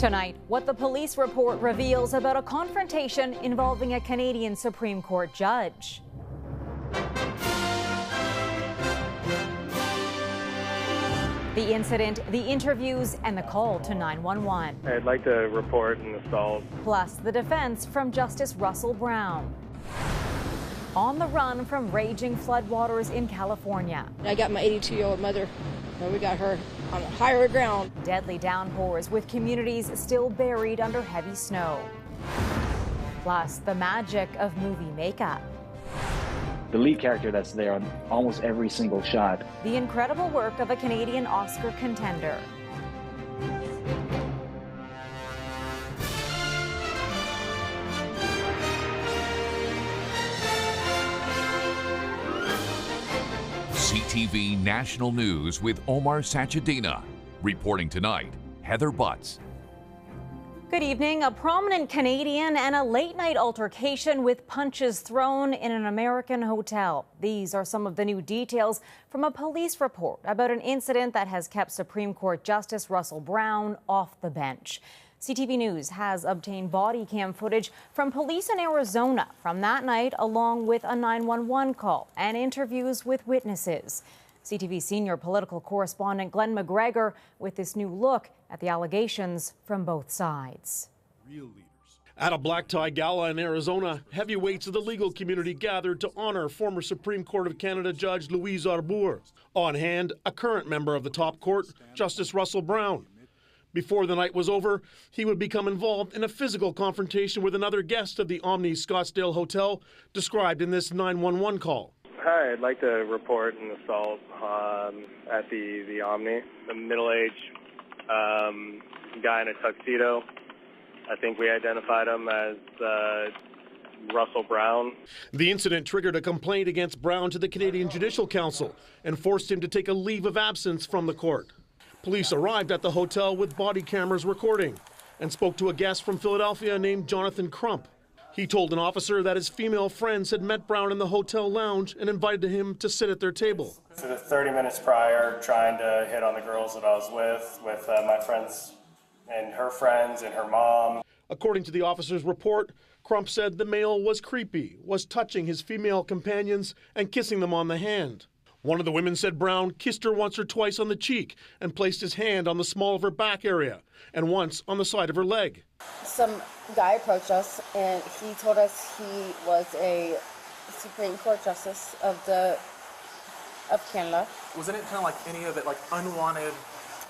Tonight, what the police report reveals about a confrontation involving a Canadian Supreme Court judge. The incident, the interviews, and the call to 911. I'd like to report an assault. Plus, the defense from Justice Russell Brown. On the run from raging floodwaters in California. I got my 82-year-old mother. We got her on higher ground. Deadly downpours with communities still buried under heavy snow. Plus, the magic of movie makeup. The lead character that's there on almost every single shot. The incredible work of a Canadian Oscar contender. CTV National News with Omar Sachedina. Reporting tonight, Heather Butts. Good evening. A prominent Canadian and a late-night altercation with punches thrown in an American hotel. These are some of the new details from a police report about an incident that has kept Supreme Court Justice Russell Brown off the bench. CTV News has obtained body cam footage from police in Arizona from that night, along with a 911 call and interviews with witnesses. CTV senior political correspondent Glenn McGregor with this new look at the allegations from both sides. At a black tie gala in Arizona, heavyweights of the legal community gathered to honor former Supreme Court of Canada Judge Louise Arbour. On hand, a current member of the top court, Justice Russell Brown. Before the night was over, he would become involved in a physical confrontation with another guest of the Omni Scottsdale Hotel, described in this 911 call. Hi, I'd like to report an assault at the Omni. A middle-aged guy in a tuxedo. I think we identified him as Russell Brown. The incident triggered a complaint against Brown to the Canadian Judicial Council and forced him to take a leave of absence from the court. Police arrived at the hotel with body cameras recording and spoke to a guest from Philadelphia named Jonathan Crump. He told an officer that his female friends had met Brown in the hotel lounge and invited him to sit at their table. For the 30 minutes prior, trying to hit on the girls that I was with my friends and her mom. According to the officer's report, Crump said the male was creepy, was touching his female companions and kissing them on the hand. One of the women said Brown kissed her once or twice on the cheek and placed his hand on the small of her back area and once on the side of her leg. Some guy approached us and he told us he was a Supreme Court Justice of Canada. Wasn't it kind of like any of it, like unwanted?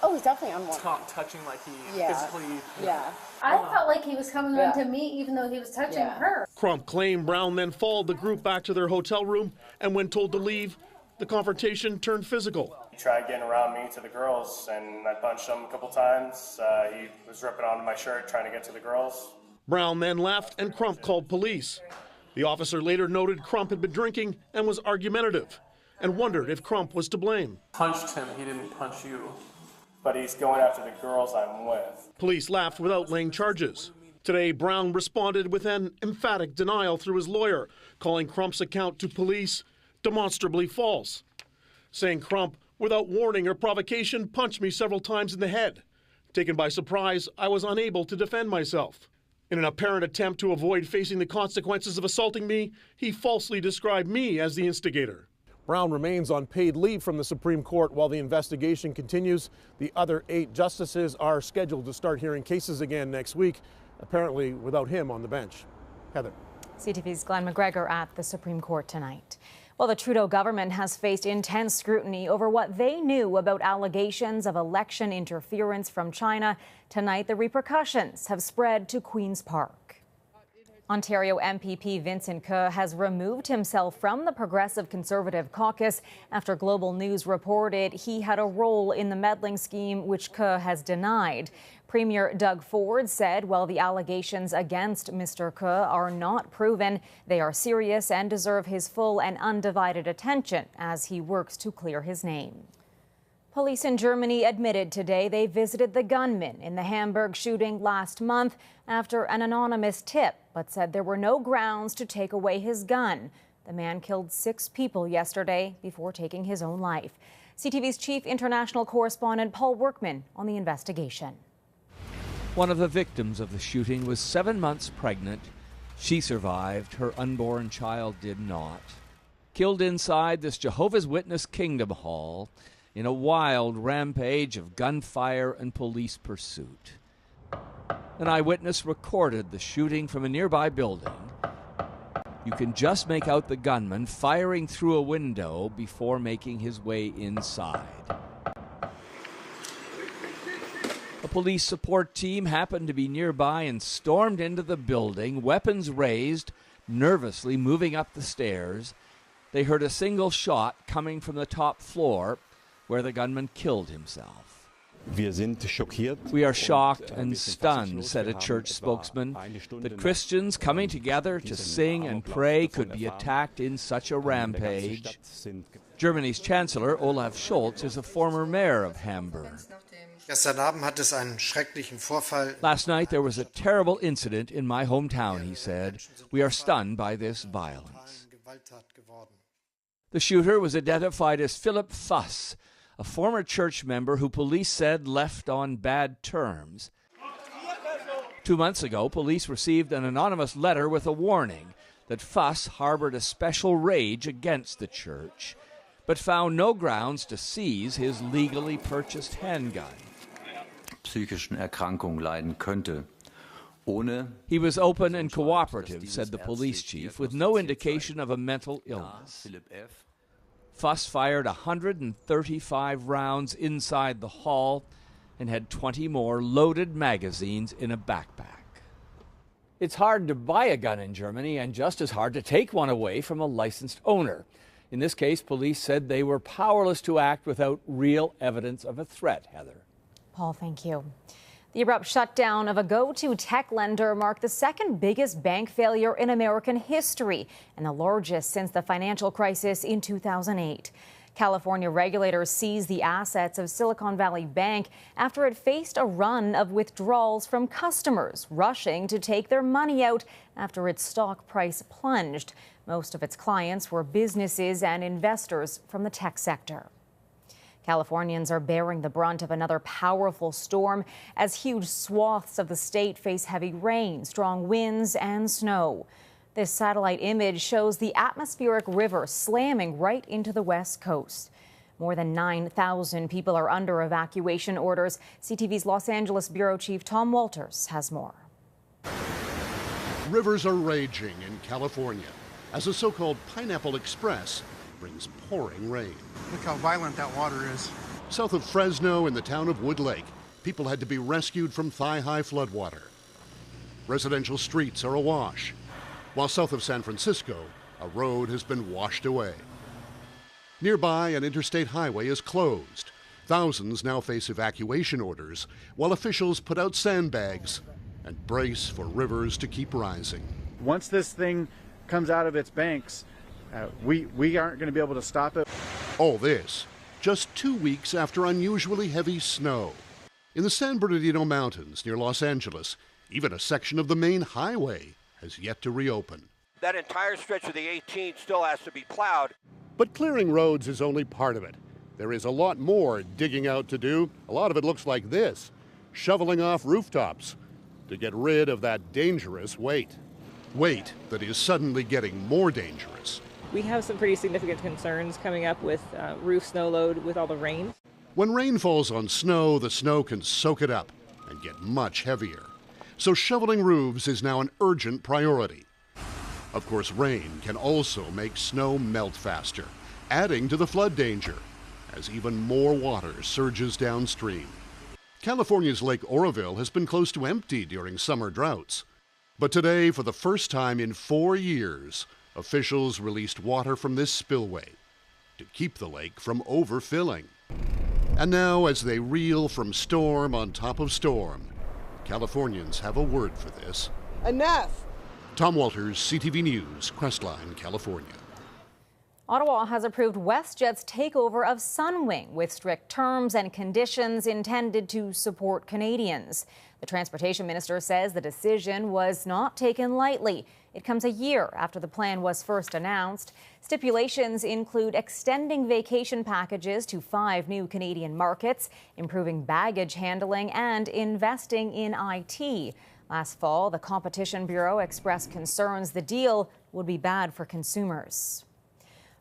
Oh, he's definitely unwanted. Touching, like he physically. Yeah. I felt like he was coming on to me even though he was touching her. Crump claimed Brown then followed the group back to their hotel room, and when told to leave, the confrontation turned physical. He tried getting around me to the girls, and I punched him a couple times. He was ripping onto my shirt, trying to get to the girls. Brown then left, and Crump called police. The officer later noted Crump had been drinking and was argumentative, and wondered if Crump was to blame. Punched him, he didn't punch you. But he's going after the girls I'm with. Police laughed without laying charges. Today, Brown responded with an emphatic denial through his lawyer, calling Crump's account to police demonstrably false, saying Crump, without warning or provocation, punched me several times in the head. Taken by surprise, I was unable to defend myself. In an apparent attempt to avoid facing the consequences of assaulting me, he falsely described me as the instigator. Brown remains on paid leave from the Supreme Court while the investigation continues. The other 8 justices are scheduled to start hearing cases again next week, apparently without him on the bench. Heather. CTV's Glenn McGregor at the Supreme Court tonight. Well, the Trudeau government has faced intense scrutiny over what they knew about allegations of election interference from China. Tonight, the repercussions have spread to Queen's Park. Ontario MPP Vincent Ke has removed himself from the Progressive Conservative caucus after Global News reported he had a role in the meddling scheme, which Ke has denied. Premier Doug Ford said while the allegations against Mr. Ke are not proven, they are serious and deserve his full and undivided attention as he works to clear his name. Police in Germany admitted today they visited the gunman in the Hamburg shooting last month after an anonymous tip, but said there were no grounds to take away his gun. The man killed 6 people yesterday before taking his own life. CTV's chief international correspondent Paul Workman on the investigation. One of the victims of the shooting was 7 months pregnant. She survived. Her unborn child did not. Killed inside this Jehovah's Witness Kingdom Hall in a wild rampage of gunfire and police pursuit. An eyewitness recorded the shooting from a nearby building. You can just make out the gunman firing through a window before making his way inside. A police support team happened to be nearby and stormed into the building, weapons raised, nervously moving up the stairs. They heard a single shot coming from the top floor where the gunman killed himself. We are shocked and stunned, said a church spokesman, that Christians coming together to sing and pray could be attacked in such a rampage. Germany's Chancellor Olaf Scholz is a former mayor of Hamburg. Last night there was a terrible incident in my hometown, he said. We are stunned by this violence. The shooter was identified as Philip Fuss, a former church member who police said left on bad terms. 2 months ago, police received an anonymous letter with a warning that Fuss harbored a special rage against the church, but found no grounds to seize his legally purchased handgun. He was open and cooperative, said the police chief, with no indication of a mental illness. Fuss fired 135 rounds inside the hall and had 20 more loaded magazines in a backpack. It's hard to buy a gun in Germany and just as hard to take one away from a licensed owner. In this case, police said they were powerless to act without real evidence of a threat, Heather. Paul, thank you. The abrupt shutdown of a go-to tech lender marked the second biggest bank failure in American history and the largest since the financial crisis in 2008. California regulators seized the assets of Silicon Valley Bank after it faced a run of withdrawals from customers rushing to take their money out after its stock price plunged. Most of its clients were businesses and investors from the tech sector. Californians are bearing the brunt of another powerful storm as huge swaths of the state face heavy rain, strong winds and snow. This satellite image shows the atmospheric river slamming right into the west coast. More than 9,000 people are under evacuation orders. CTV's Los Angeles bureau chief Tom Walters has more. Rivers are raging in California as a so-called Pineapple Express brings pouring rain. Look how violent that water is. South of Fresno in the town of Wood Lake, people had to be rescued from thigh-high floodwater. Residential streets are awash, while south of San Francisco, a road has been washed away. Nearby, an interstate highway is closed. Thousands now face evacuation orders, while officials put out sandbags and brace for rivers to keep rising. Once this thing comes out of its banks, we aren't going to be able to stop it. All this just 2 weeks after unusually heavy snow. In the San Bernardino Mountains near Los Angeles, even a section of the main highway has yet to reopen. That entire stretch of the 18 still has to be plowed. But clearing roads is only part of it. There is a lot more digging out to do. A lot of it looks like this, shoveling off rooftops to get rid of that dangerous weight. Weight that is suddenly getting more dangerous. We have some pretty significant concerns coming up with roof snow load with all the rain. When rain falls on snow, the snow can soak it up and get much heavier. So shoveling roofs is now an urgent priority. Of course, rain can also make snow melt faster, adding to the flood danger as even more water surges downstream. California's Lake Oroville has been close to empty during summer droughts. But today, for the first time in 4 years, officials released water from this spillway to keep the lake from overfilling. And now, as they reel from storm on top of storm, Californians have a word for this. Enough! Tom Walters, CTV News, Crestline, California. Ottawa has approved WestJet's takeover of Sunwing with strict terms and conditions intended to support Canadians. The transportation minister says the decision was not taken lightly. It comes a year after the plan was first announced. Stipulations include extending vacation packages to 5 new Canadian markets, improving baggage handling, and investing in IT. Last fall, the Competition Bureau expressed concerns the deal would be bad for consumers.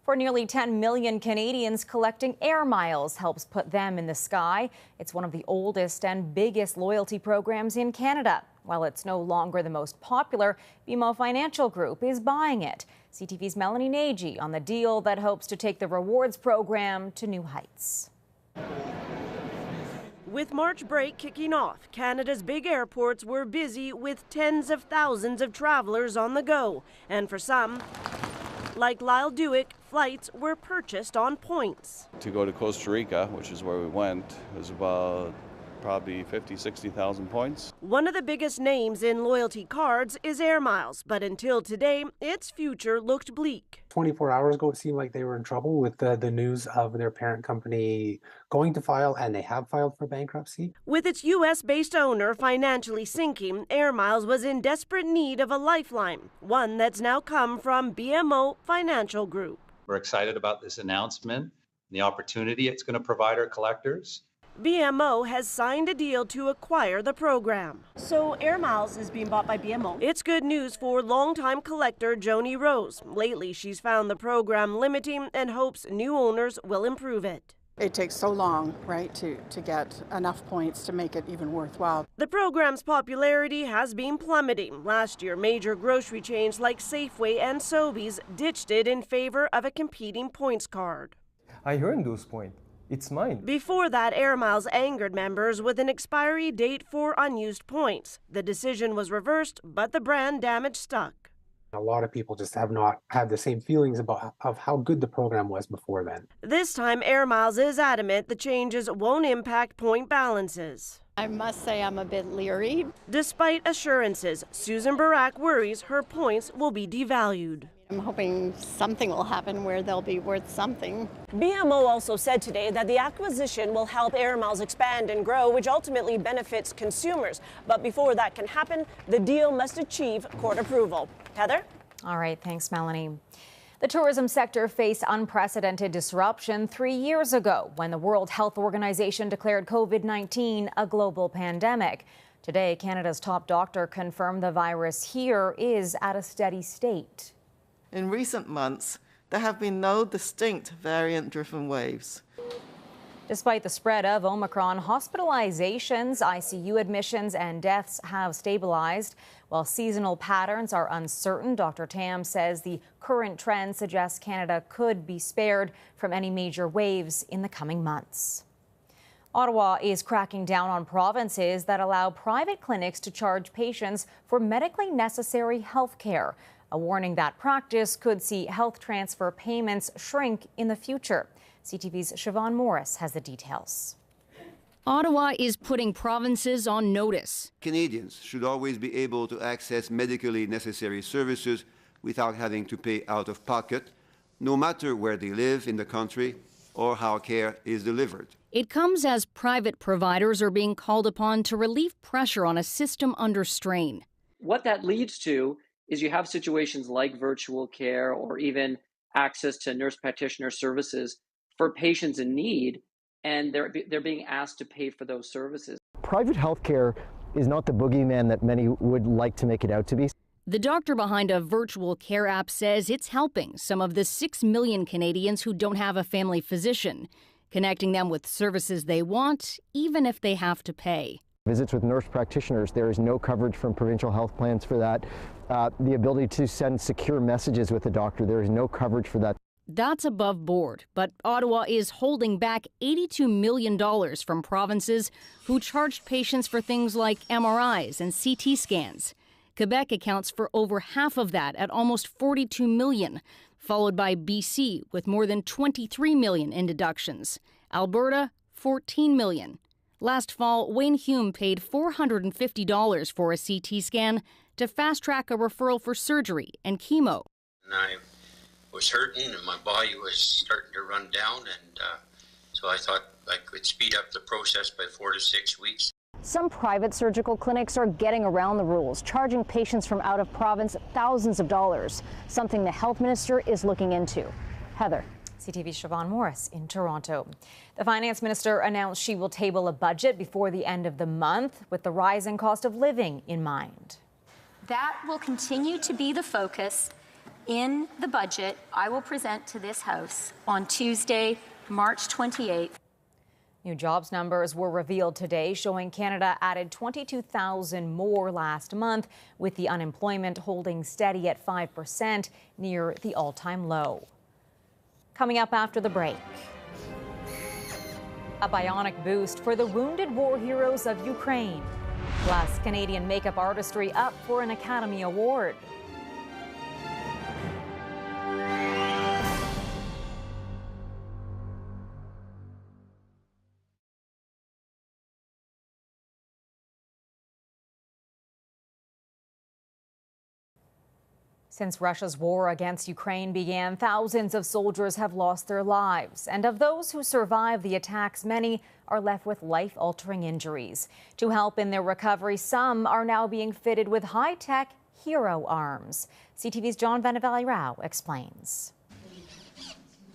For nearly 10 million Canadians, collecting air miles helps put them in the sky. It's one of the oldest and biggest loyalty programs in Canada. While it's no longer the most popular, BMO Financial Group is buying it. CTV's Melanie Nagy on the deal that hopes to take the rewards program to new heights. With March break kicking off, Canada's big airports were busy with tens of thousands of travelers on the go. And for some, like Lyle Dewick, flights were purchased on points. To go to Costa Rica, which is where we went, was about probably 60,000 points. One of the biggest names in loyalty cards is Air Miles, but until today, its future looked bleak. 24 hours ago, it seemed like they were in trouble with the news of their parent company going to file, and they have filed for bankruptcy. With its U.S.-based owner financially sinking, Air Miles was in desperate need of a lifeline, one that's now come from BMO Financial Group. We're excited about this announcement and the opportunity it's going to provide our collectors. BMO has signed a deal to acquire the program. So Air Miles is being bought by BMO. It's good news for longtime collector Joni Rose. Lately, she's found the program limiting and hopes new owners will improve it. It takes so long, right, to get enough points to make it even worthwhile. The program's popularity has been plummeting. Last year, major grocery chains like Safeway and Sobeys ditched it in favor of a competing points card. I earned those points. It's mine. Before that, Air Miles angered members with an expiry date for unused points. The decision was reversed, but the brand damage stuck. A lot of people just have not had the same feelings of how good the program was before then. This time, Air Miles is adamant the changes won't impact point balances. I must say I'm a bit leery. Despite assurances, Susan Barak worries her points will be devalued. I'm hoping something will happen where they'll be worth something. BMO also said today that the acquisition will help Air Miles expand and grow, which ultimately benefits consumers. But before that can happen, the deal must achieve court approval. Heather? All right, thanks, Melanie. The tourism sector faced unprecedented disruption 3 years ago when the World Health Organization declared COVID-19 a global pandemic. Today, Canada's top doctor confirmed the virus here is at a steady state. In recent months, there have been no distinct variant-driven waves. Despite the spread of Omicron, hospitalizations, ICU admissions, and deaths have stabilized. While seasonal patterns are uncertain, Dr. Tam says the current trend suggests Canada could be spared from any major waves in the coming months. Ottawa is cracking down on provinces that allow private clinics to charge patients for medically necessary health care. A warning that practice could see health transfer payments shrink in the future. CTV's Siobhan Morris has the details. Ottawa is putting provinces on notice. Canadians should always be able to access medically necessary services without having to pay out of pocket, no matter where they live in the country or how care is delivered. It comes as private providers are being called upon to relieve pressure on a system under strain. What that leads to is you have situations like virtual care or even access to nurse practitioner services for patients in need, and they're being asked to pay for those services. Private healthcare is not the boogeyman that many would like to make it out to be. The doctor behind a virtual care app says it's helping some of the 6 million Canadians who don't have a family physician, connecting them with services they want, even if they have to pay. Visits with nurse practitioners, there is no coverage from provincial health plans for that. The ability to send secure messages with the doctor, there is no coverage for that. That's above board, but Ottawa is holding back $82 million from provinces who charged patients for things like MRIs and CT scans. Quebec accounts for over half of that at almost $42 million, followed by BC with more than $23 million in deductions. Alberta, $14 million. Last fall, Wayne Hume paid $450 for a CT scan to fast-track a referral for surgery and chemo. And I was hurting and my body was starting to run down, and so I thought I could speed up the process by 4 to 6 weeks. Some private surgical clinics are getting around the rules, charging patients from out of province thousands of dollars, something the health minister is looking into. Heather. CTV's Siobhan Morris in Toronto. The finance minister announced she will table a budget before the end of the month with the rising cost of living in mind. That will continue to be the focus in the budget I will present to this House on Tuesday, March 28th. New jobs numbers were revealed today, showing Canada added 22,000 more last month, with the unemployment holding steady at 5%, near the all-time low. Coming up after the break, a bionic boost for the wounded war heroes of Ukraine. Plus, Canadian makeup artistry up for an Academy Award. Since Russia's war against Ukraine began, thousands of soldiers have lost their lives. And of those who survived the attacks, many are left with life-altering injuries. To help in their recovery, some are now being fitted with high-tech hero arms. CTV's John Vanavalli-Rao explains.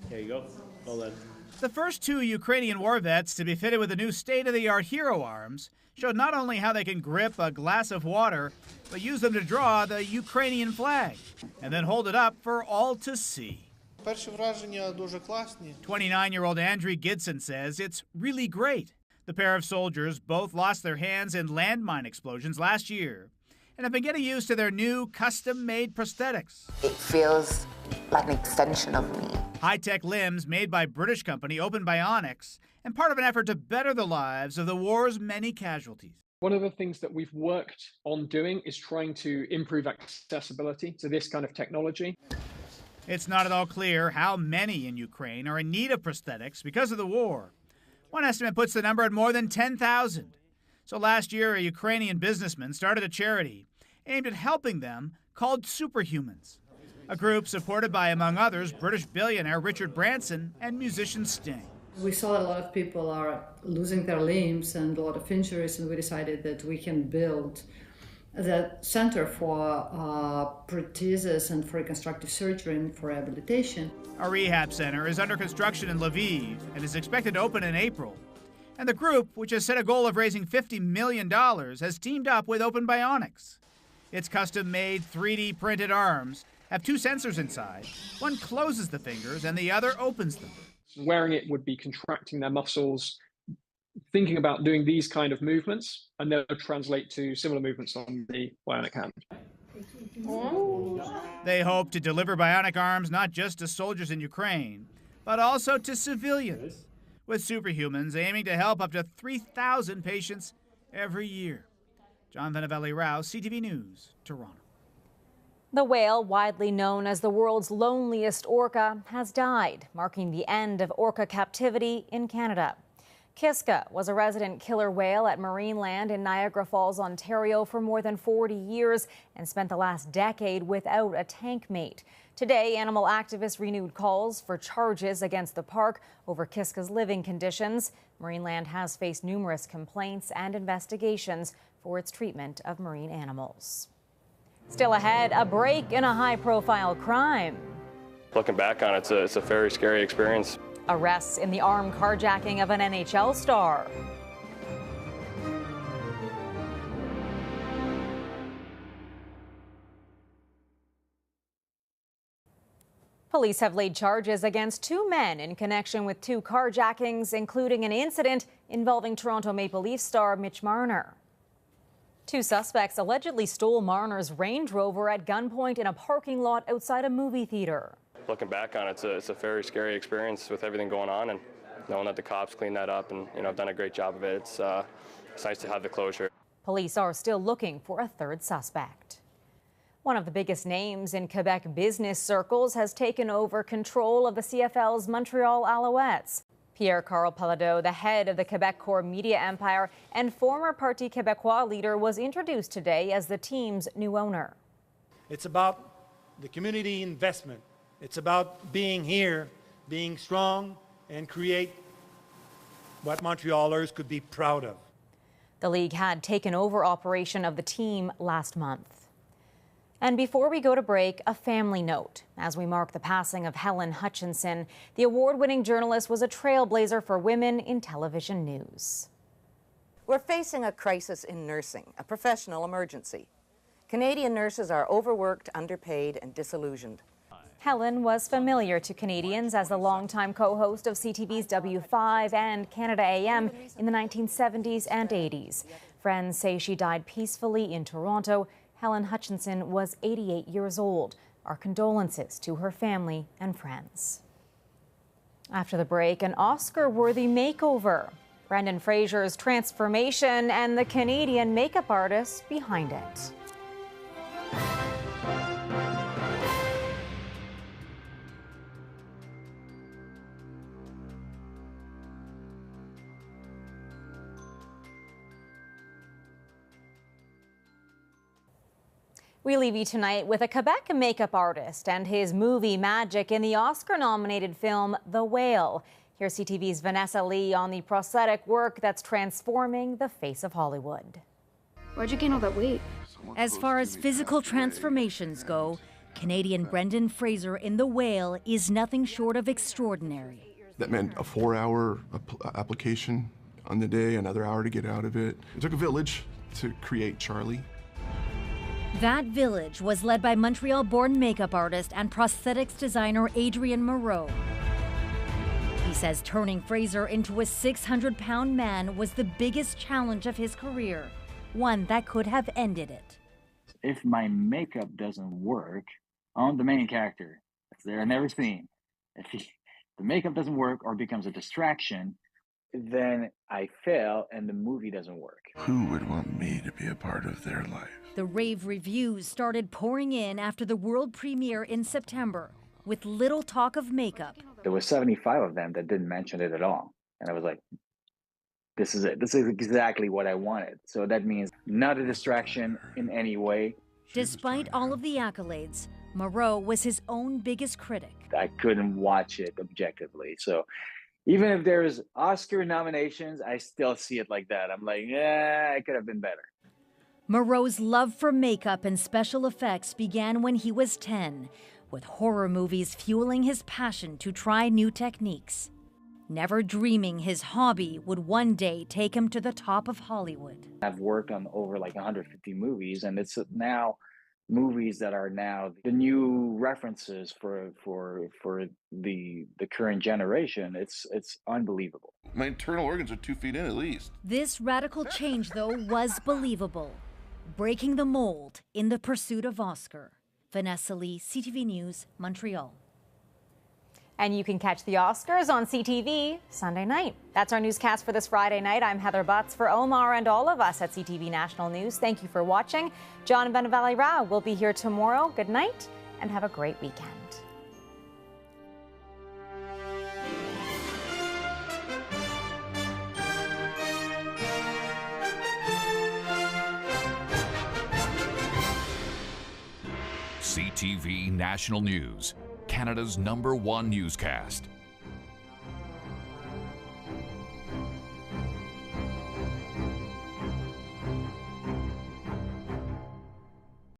There you go. Well done. The first two Ukrainian war vets to be fitted with the new state-of-the-art hero arms showed not only how they can grip a glass of water, but use them to draw the Ukrainian flag and then hold it up for all to see. 29-year-old Andriy Gidson says it's really great. The pair of soldiers both lost their hands in landmine explosions last year and have been getting used to their new custom-made prosthetics. It feels like an extension of me. High-tech limbs made by British company Open Bionics, and part of an effort to better the lives of the war's many casualties. One of the things that we've worked on doing is trying to improve accessibility to this kind of technology. It's not at all clear how many in Ukraine are in need of prosthetics because of the war. One estimate puts the number at more than 10,000. So last year, a Ukrainian businessman started a charity aimed at helping them called Superhumans, a group supported by, among others, British billionaire Richard Branson and musician Sting. We saw that a lot of people are losing their limbs and a lot of injuries, and we decided that we can build the Center for Prosthesis and for Reconstructive Surgery and for Rehabilitation. A rehab center is under construction in Lviv and is expected to open in April. And the group, which has set a goal of raising $50 million, has teamed up with Open Bionics. Its custom-made 3D printed arms have two sensors inside. One closes the fingers and the other opens them. Wearing it would be contracting their muscles, thinking about doing these kind of movements, and they'll translate to similar movements on the bionic hand. They hope to deliver bionic arms not just to soldiers in Ukraine, but also to civilians, with Superhumans aiming to help up to 3,000 patients every year. John Vanavalli-Rao, CTV News, Toronto. The whale, widely known as the world's loneliest orca, has died, marking the end of orca captivity in Canada. Kiska was a resident killer whale at Marineland in Niagara Falls, Ontario for more than 40 years and spent the last decade without a tank mate. Today, animal activists renewed calls for charges against the park over Kiska's living conditions. Marineland has faced numerous complaints and investigations for its treatment of marine animals. Still ahead, a break in a high-profile crime. Looking back on it, it's a very scary experience. Arrests in the armed carjacking of an NHL star. Police have laid charges against two men in connection with two carjackings, including an incident involving Toronto Maple Leaf star Mitch Marner. Two suspects allegedly stole Marner's Range Rover at gunpoint in a parking lot outside a movie theater. Looking back on it, it's a very scary experience with everything going on, and knowing that the cops cleaned that up and have done a great job of it. It's nice to have the closure. Police are still looking for a third suspect. One of the biggest names in Quebec business circles has taken over control of the CFL's Montreal Alouettes. Pierre-Carl Palladeau, the head of the Quebecor media empire and former Parti Québécois leader, was introduced today as the team's new owner. It's about the community investment It's about being here, being strong, and create what Montrealers could be proud of. The league had taken over operation of the team last month. And before we go to break, a family note. As we mark the passing of Helen Hutchinson, the award-winning journalist was a trailblazer for women in television news. We're facing a crisis in nursing, a professional emergency. Canadian nurses are overworked, underpaid, and disillusioned. Helen was familiar to Canadians as the longtime co-host of CTV's W5 and Canada AM in the 1970s and 80s. Friends say she died peacefully in Toronto. Helen Hutchinson was 88 years old. Our condolences to her family and friends. After the break, an Oscar-worthy makeover. Brendan Fraser's transformation and the Canadian makeup artist behind it. We leave you tonight with a Quebec makeup artist and his movie magic in the Oscar-nominated film The Whale. Here's CTV's Vanessa Lee on the prosthetic work that's transforming the face of Hollywood. Where'd you gain all that weight? As far as physical transformations go, Canadian Brendan Fraser in The Whale is nothing short of extraordinary. That meant a 4-hour application on the day, another hour to get out of it. It took a village to create Charlie. That village was led by Montreal-born makeup artist and prosthetics designer Adrian Moreau. He says turning Fraser into a 600-pound man was the biggest challenge of his career, one that could have ended it. If my makeup doesn't work, I'm the main character. It's there in every scene. If the makeup doesn't work or becomes a distraction, then I fail and the movie doesn't work. Who would want me to be a part of their life? The rave reviews started pouring in after the world premiere in September, with little talk of makeup. There was 75 of them that didn't mention it at all. And I was like, this is it. This is exactly what I wanted. So that means not a distraction in any way. Despite all of the accolades, Moreau was his own biggest critic. I couldn't watch it objectively. So even if there's Oscar nominations, I still see it like that. I'm like, yeah, it could have been better. Moreau's love for makeup and special effects began when he was 10, with horror movies fueling his passion to try new techniques, never dreaming his hobby would one day take him to the top of Hollywood. I've worked on over like 150 movies, and it's now movies that are now the new references for the current generation. It's unbelievable. My internal organs are 2 feet in at least. This radical change, though, was believable, breaking the mold in the pursuit of Oscar. Vanessa Lee, CTV News, Montreal. And you can catch the Oscars on CTV Sunday night. That's our newscast for this Friday night. I'm Heather Butts. For Omar and all of us at CTV National News, thank you for watching. John Benavali Rao will be here tomorrow. Good night and have a great weekend. CTV National News, Canada's #1 newscast.